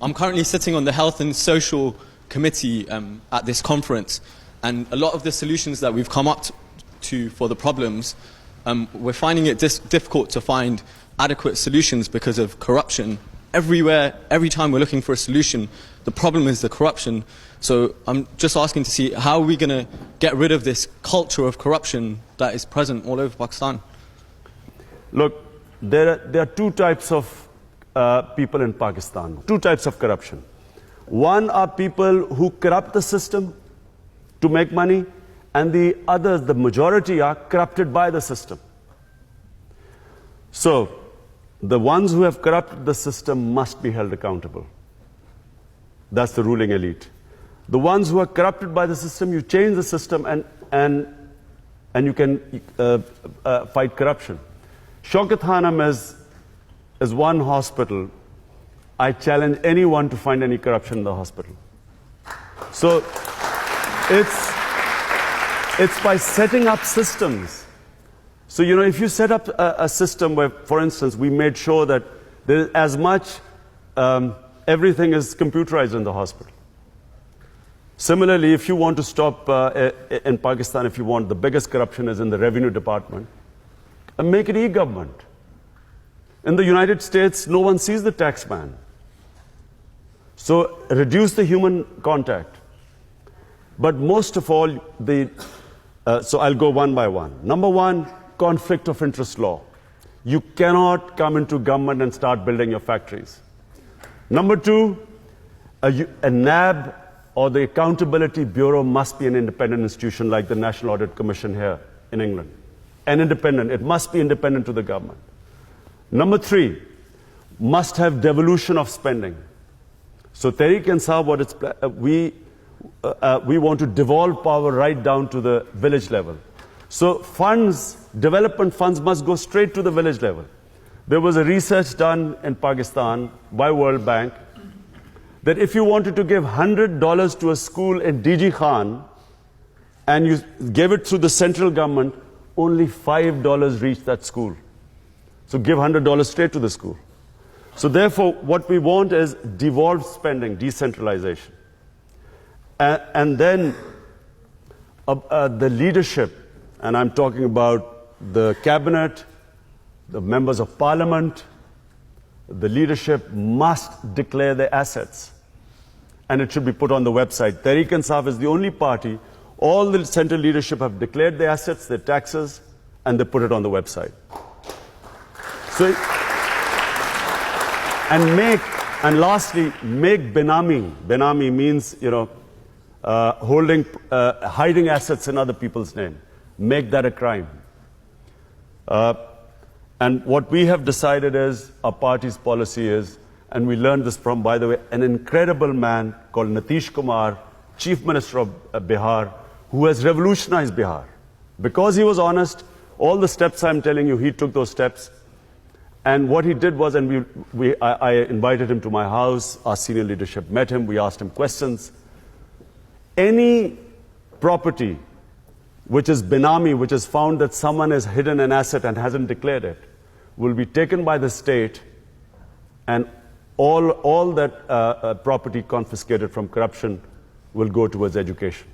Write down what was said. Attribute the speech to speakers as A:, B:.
A: I'm currently sitting on the Health and Social Committee at this conference, and a lot of the solutions that we've come up to for the problems, we're finding it difficult to find adequate solutions because of corruption. Everywhere, every time we're looking for a solution, the problem is the corruption. So I'm just asking to see how are we going to get rid of this culture of corruption that is present all over Pakistan?
B: Look, there are two types of people in Pakistan, two types of corruption. One are people who corrupt the system to make money, and the others, the majority, are corrupted by the system. So, the ones who have corrupted the system must be held accountable. That's the ruling elite. The ones who are corrupted by the system, you change the system and you can fight corruption. Shaukat Khanum is one hospital. I challenge anyone to find any corruption in the hospital. So it's by setting up systems. So, you know, if you set up a system where, for instance, we made sure that there is as much, everything is computerized in the hospital. Similarly, if you want to stop, in Pakistan, if you want, the biggest corruption is in the revenue department, make it e-government. In the United States, no one sees the tax man. So reduce the human contact. But most of all, so I'll go one by one. Number one, conflict of interest law. You cannot come into government and start building your factories. Number two, a NAB or the Accountability Bureau must be an independent institution like the National Audit Commission here in England. And independent, it must be independent to the government. Number three, must have devolution of spending. So Tehreek-e-Insaf, we want to devolve power right down to the village level. So funds, development funds must go straight to the village level. There was a research done in Pakistan by World Bank that if you wanted to give $100 to a school in DG Khan and you gave it through the central government, only $5 reached that school. So give $100 straight to the school. So therefore, what we want is devolved spending, decentralization. And then the leadership, and I'm talking about the cabinet, the members of parliament, the leadership must declare their assets. And it should be put on the website. Tehreek-e-Insaf is the only party. All the central leadership have declared their assets, their taxes, and they put it on the website. So, and lastly, make Benami. Benami means, you know, hiding assets in other people's name. Make that a crime. And what we have decided is, our party's policy is, and we learned this from, by the way, an incredible man called Nitish Kumar, Chief Minister of Bihar, who has revolutionized Bihar. Because he was honest, all the steps I'm telling you, he took those steps. And what he did was, and I invited him to my house, our senior leadership met him, we asked him questions. Any property which is Benami, which is found that someone has hidden an asset and hasn't declared it, will be taken by the state, and all that property confiscated from corruption will go towards education.